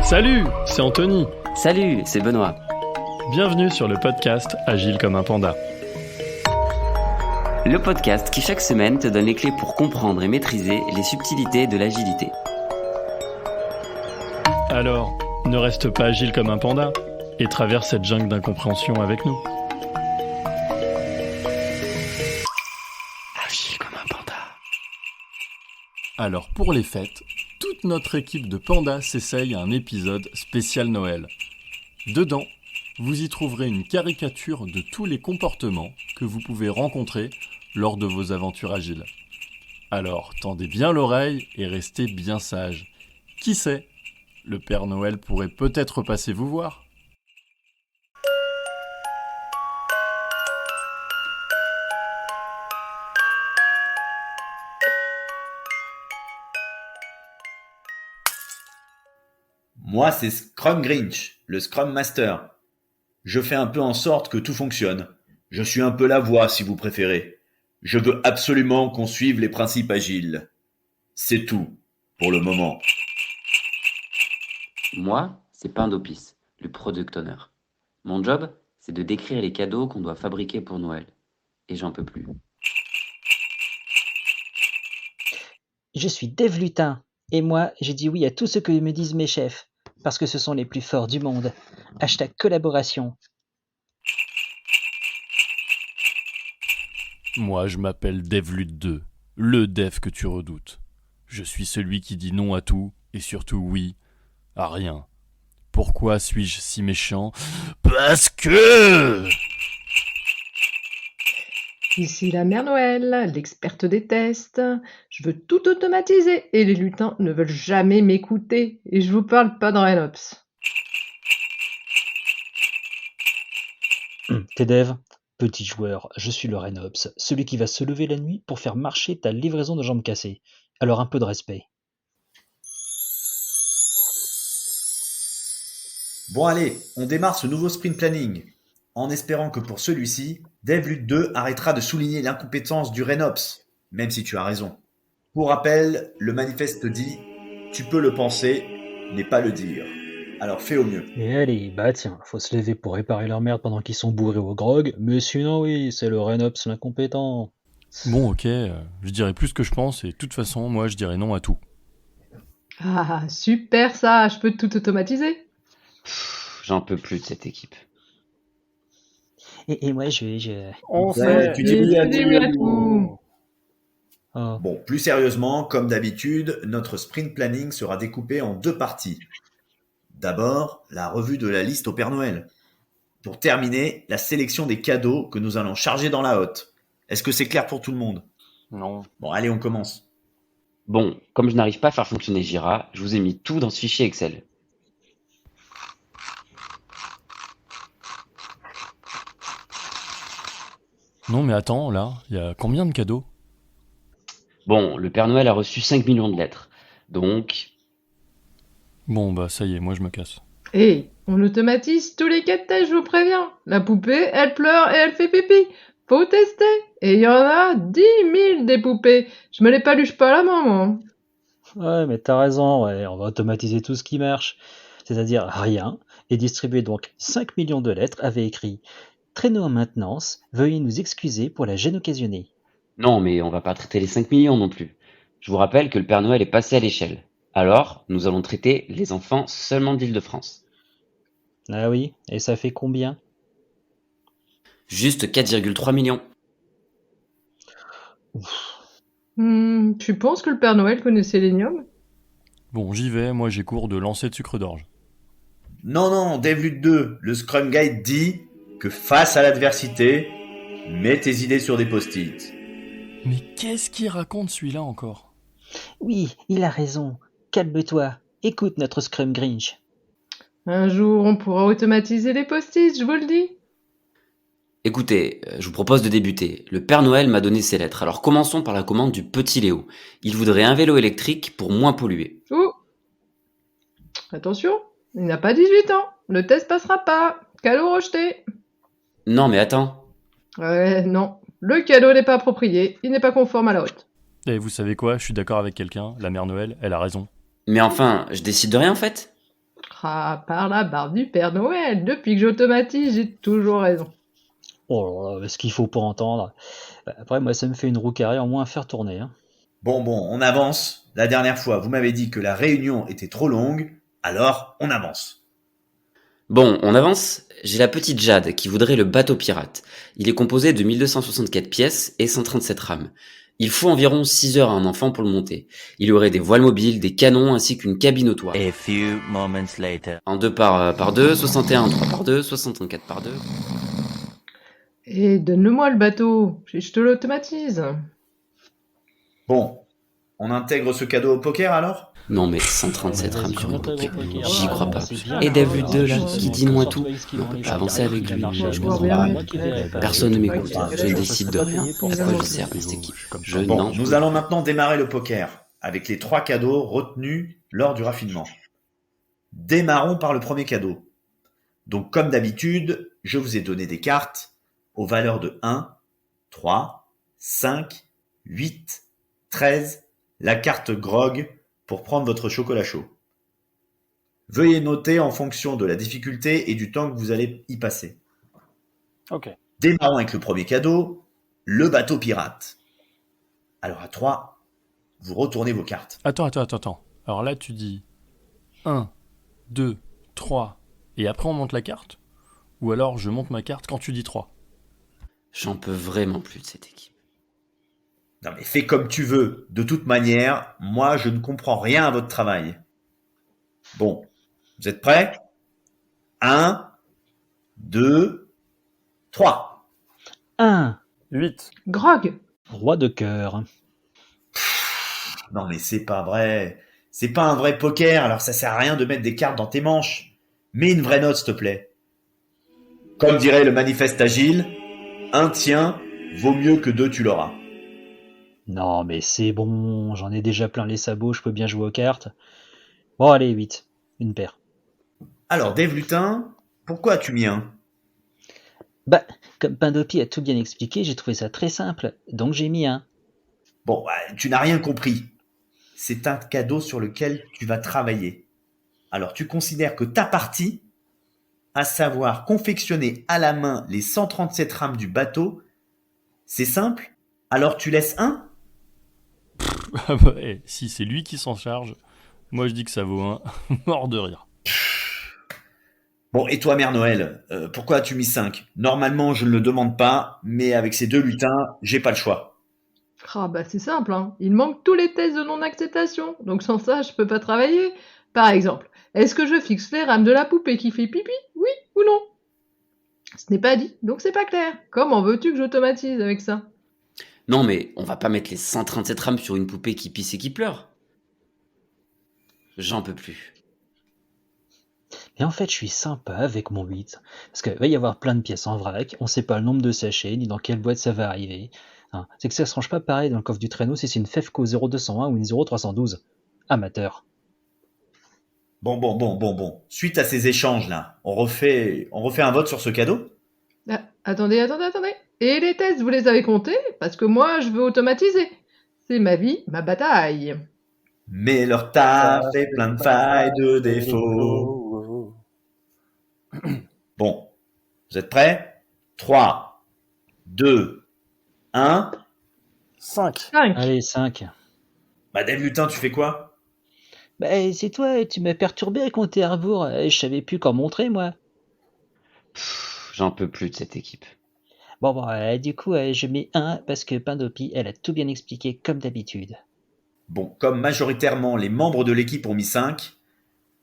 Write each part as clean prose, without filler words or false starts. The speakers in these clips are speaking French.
Salut, c'est Anthony. Salut, c'est Benoît. Bienvenue sur le podcast Agile comme un panda. Le podcast qui chaque semaine te donne les clés pour comprendre et maîtriser les subtilités de l'agilité. Alors, ne reste pas agile comme un panda et traverse cette jungle d'incompréhension avec nous. Agile comme un panda. Alors pour les fêtes, toute notre équipe de pandas s'essaye à un épisode spécial Noël. Dedans, vous y trouverez une caricature de tous les comportements que vous pouvez rencontrer lors de vos aventures agiles. Alors tendez bien l'oreille et restez bien sages. Qui sait, le Père Noël pourrait peut-être passer vous voir. Moi, c'est Scrum Grinch, le Scrum Master. Je fais un peu en sorte que tout fonctionne. Je suis un peu la voix, si vous préférez. Je veux absolument qu'on suive les principes agiles. C'est tout, pour le moment. Moi, c'est Pindopis, le product owner. Mon job, c'est de décrire les cadeaux qu'on doit fabriquer pour Noël. Et j'en peux plus. Je suis Dave Lutin, et moi, j'ai dit oui à tout ce que me disent mes chefs, parce que ce sont les plus forts du monde. #collaboration. Moi, je m'appelle DevLut2, le dev que tu redoutes. Je suis celui qui dit non à tout, et surtout oui à rien. Pourquoi suis-je si méchant ? Parce que... Ici la mère Noël, l'experte des tests. Je veux tout automatiser et les lutins ne veulent jamais m'écouter. Et je vous parle pas de RenOps. T'es dev ? Petit joueur, je suis le RenOps, celui qui va se lever la nuit pour faire marcher ta livraison de jambes cassées. Alors un peu de respect. Bon allez, on démarre ce nouveau sprint planning. En espérant que pour celui-ci, DevLut2 arrêtera de souligner l'incompétence du RenOps, même si tu as raison. Pour rappel, le manifeste dit « Tu peux le penser, mais pas le dire ». Alors fais au mieux. Et allez, bah tiens, faut se lever pour réparer leur merde pendant qu'ils sont bourrés au grog, mais sinon oui, c'est le RenOps l'incompétent. Bon ok, je dirais plus ce que je pense et de toute façon, moi je dirais non à tout. Ah, super ça, je peux tout automatiser. J'en peux plus de cette équipe. Et moi je... On Ouais, tu dis oui à dis oui à tout. Oh. Bon, plus sérieusement, comme d'habitude, notre sprint planning sera découpé en deux parties. D'abord, la revue de la liste au Père Noël. Pour terminer, la sélection des cadeaux que nous allons charger dans la hotte. Est-ce que c'est clair pour tout le monde ? Non. Bon, allez, on commence. Bon, comme je n'arrive pas à faire fonctionner Jira, je vous ai mis tout dans ce fichier Excel. Non mais attends, là, il y a combien de cadeaux ? Bon, le Père Noël a reçu 5 millions de lettres. Donc, Bon bah ça y est, moi je me casse. Et on automatise tous les 4 tests, je vous préviens. La poupée, elle pleure et elle fait pipi. Faut tester. Et il y en a 10 000 des poupées. Je me les paluche pas à la main, moi. Ouais, mais t'as raison, ouais, on va automatiser tout ce qui marche, c'est-à-dire rien, et distribuer donc 5 millions de lettres avec écrit « Traîneau en maintenance, veuillez nous excuser pour la gêne occasionnée ». non, mais on va pas traiter les 5 millions non plus. Je vous rappelle que le Père Noël est passé à l'échelle. Alors, nous allons traiter les enfants seulement d'Île-de-France. Ah oui, et ça fait combien ? Juste 4,3 millions. Tu penses que le Père Noël connaît Sélénium ? Bon, j'y vais, moi j'ai cours de lancer de sucre d'orge. Non, DevLut2, le Scrum Guide dit que face à l'adversité, mets tes idées sur des post-it. Mais qu'est-ce qu'il raconte celui-là encore ? Oui, il a raison, calme-toi, écoute notre Scrum Grinch. Un jour, on pourra automatiser les post-it, je vous le dis. Écoutez, je vous propose de débuter. Le Père Noël m'a donné ses lettres, alors commençons par la commande du petit Léo. Il voudrait un vélo électrique pour moins polluer. Ouh. Attention, il n'a pas 18 ans. Le test passera pas. Cadeau rejeté. Non mais attends, Ouais, non. Le cadeau n'est pas approprié. Il n'est pas conforme à la hotte. Et vous savez quoi, je suis d'accord avec quelqu'un, la mère Noël, elle a raison. mais enfin, je décide de rien en fait. Ah, par la barbe du Père Noël, depuis que j'automatise, j'ai toujours raison. Oh là là, ce qu'il faut pour entendre. Après, moi, ça me fait une roue carrée en moins à faire tourner, hein. Bon, on avance. La dernière fois, vous m'avez dit que la réunion était trop longue, alors on avance. Bon, on avance. J'ai la petite Jade qui voudrait le bateau pirate. Il est composé de 1264 pièces et 137 rames. Il faut environ 6 heures à un enfant pour le monter. Il y aurait des voiles mobiles, des canons ainsi qu'une cabine au toit. A few moments later. En 2 par 2, 61 3 par 2, 64 par 2. Et donne-le-moi le bateau, je te l'automatise. Bon, on intègre ce cadeau au poker alors? Non mais 137 Vas-y, rames sur une intègre poupée, au poker. j'y crois pas. C'est bien. Et David Ah, 2 là, je qui sais. dit moi tout, Concentre-toi, on peut Whisky, pas avancer avec lui. Je vois bien. Personne ne m'écoute, Ah, je ne décide de rien. À quoi je sers dans cette équipe? Je Bon, n'en nous peux allons maintenant démarrer le poker avec les 3 cadeaux retenus lors du raffinement. Démarrons par le premier cadeau. Donc, comme d'habitude, je vous ai donné des cartes aux valeurs de 1, 3, 5, 8, 13, la carte grog pour prendre votre chocolat chaud. Veuillez noter en fonction de la difficulté et du temps que vous allez y passer. Ok. Démarrons avec le premier cadeau, le bateau pirate. Alors à 3, vous retournez vos cartes. Attends. Alors là, tu dis 1, 2, 3, et après on monte la carte? Ou alors je monte ma carte quand tu dis 3? J'en peux vraiment plus de cette équipe. Non mais fais comme tu veux. De toute manière, moi je ne comprends rien à votre travail. Bon, vous êtes prêts? 1, 2, 3. 1. 8. Grog, Roi de cœur. Non mais c'est pas vrai. C'est pas un vrai poker, alors ça sert à rien de mettre des cartes dans tes manches. Mets une vraie note s'il te plaît. Comme dirait le manifeste agile, un tien vaut mieux que 2 tu l'auras. Non, mais c'est bon, j'en ai déjà plein les sabots, je peux bien jouer aux cartes. Bon, allez, 8. Une paire. Alors Dave Lutin, pourquoi as-tu mis 1? Bah, comme Pindopi a tout bien expliqué, j'ai trouvé ça très simple, donc j'ai mis 1. Bon, tu n'as rien compris. C'est un cadeau sur lequel tu vas travailler. Alors tu considères que ta partie, à savoir confectionner à la main les 137 rames du bateau, c'est simple? Alors tu laisses 1? Ah bah, si c'est lui qui s'en charge, moi je dis que ça vaut un. Mort de rire. Bon, et toi Mère Noël, pourquoi as-tu mis 5? Normalement je ne le demande pas, mais avec ces 2 lutins, j'ai pas le choix. ah bah c'est simple, hein. Il manque tous les tests de non-acceptation, donc sans ça je peux pas travailler. Par exemple, est-ce que je fixe les rames de la poupée qui fait pipi? Oui ou non? Ce n'est pas dit, donc c'est pas clair. Comment veux-tu que j'automatise avec ça? Non mais on va pas mettre les 137 rames sur une poupée qui pisse et qui pleure. J'en peux plus. Et en fait, je suis sympa avec mon 8, parce qu'il va y avoir plein de pièces en vrac, on sait pas le nombre de sachets, ni dans quelle boîte ça va arriver. Hein, c'est que ça se range pas pareil dans le coffre du traîneau si c'est une Fefco 0201 ou une 0312. Amateur. Bon. Suite à ces échanges-là, on refait un vote sur ce cadeau? Ah, attendez. Et les tests, vous les avez comptés? Parce que moi, je veux automatiser. C'est ma vie, ma bataille. Mais leur taf fait plein de failles, de défauts. Bon, vous êtes prêts? 3, 2, 1. 5. 5. Allez, 5. Bah Dave Lutin, tu fais quoi? Bah, c'est toi, tu m'as perturbé avec mon Théarbourg, je savais plus qu'en montrer, moi. J'en peux plus de cette équipe. Bon, du coup, je mets 1 parce que Pindopi, elle a tout bien expliqué comme d'habitude. Bon, comme majoritairement les membres de l'équipe ont mis 5,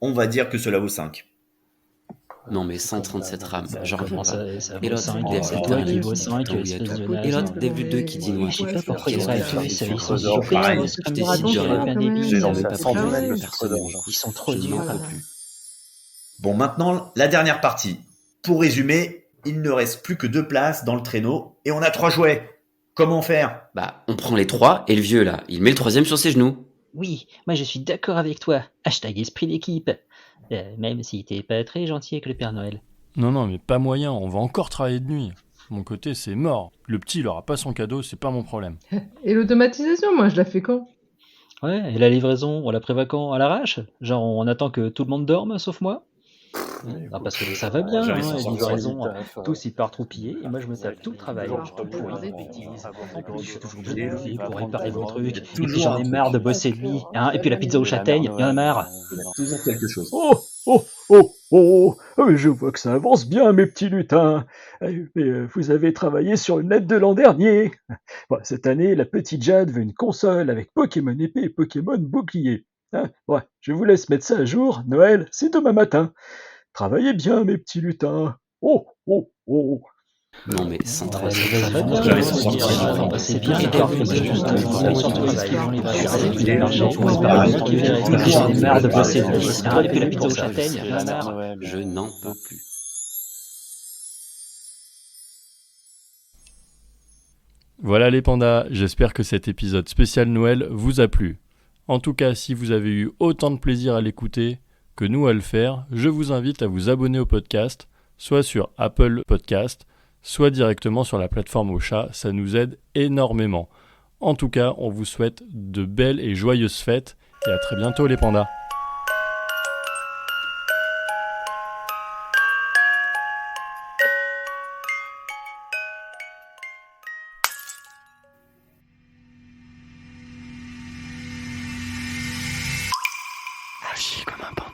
on va dire que cela vaut 5. Non mais 137 rames, j'en reviens Comment pas. ça Et vaut l'autre, 5? Dave C'est Lutin, toi il qui me vaut dit 5, tout le temps, espèce de et naze. l'autre, Dave 2 qui dit Ouais, moi. Je sais pas pourquoi Qu'est-ce ils que tu réagissent, fais? ils sont Microsoft, super pareil. comme Je des décide de gens, rien. plein débiles, J'ai ils lancé savent un pas centre pourquoi. de Personnellement. Ils sont trop Je n'en durs. peux plus. Bon, maintenant, la dernière partie. Pour résumer, il ne reste plus que 2 places dans le traîneau et on a 3 jouets. Comment faire? Bah, on prend les 3 et le vieux là, il met le 3e sur ses genoux. Oui, moi je suis d'accord avec toi. Hashtag esprit d'équipe. Même si t'es pas très gentil avec le Père Noël. Non, mais pas moyen, on va encore travailler de nuit. De mon côté, c'est mort. Le petit, il aura pas son cadeau, c'est pas mon problème. Et l'automatisation, moi, je la fais quand? Ouais, et la livraison, on la prévoit quand? À l'arrache? Genre on attend que tout le monde dorme, sauf moi? Non, parce que ça va bien, Jamais hein, s'en les sortir. livraisons, tous hyper troupillés, et moi je me tape tout le travail. Alors, Je peux toujours plus des des bêtises. bêtises. En plus, je suis toujours J'ai obligé de payer pour réparer vos trucs. Et puis toujours j'en un ai truc. marre de bosser de nuit. Hein. Et puis la pizza aux châtaignes, il y en a marre. Il y a toujours quelque chose. Oh, oh, oh, oh, je vois que ça avance bien, mes petits lutins. Mais vous avez travaillé sur une lettre de l'an dernier. Bon, cette année, la petite Jade veut une console avec Pokémon épée et Pokémon bouclier. Hein, ouais, je vous laisse mettre ça à jour. Noël, c'est demain matin. Travaillez bien, mes petits lutins. Oh, oh, oh. Non mais sans Bah, transition. ça va bien, Jamais hein, s'en je veux dire, sortir. c'est bien, Et d'accord, Dave mais Lude, juste justement, sur le tout travail, l'histoire. les Ah, vacances, c'est les bien. marchés, Toujours c'est pas un moi qui verrai, toujours j'en ai un marre de truc. bosser de nuit. C'est Hein. Et puis la pour pizza aux ça, châtaignes, il y en a marre. Je n'en peux plus. Voilà les pandas, j'espère que cet épisode spécial Noël vous a plu. En tout cas, si vous avez eu autant de plaisir à l'écouter que nous à le faire, je vous invite à vous abonner au podcast, soit sur Apple Podcast, soit directement sur la plateforme Ocha, ça nous aide énormément. En tout cas, on vous souhaite de belles et joyeuses fêtes et à très bientôt les pandas. Agis comme un panda.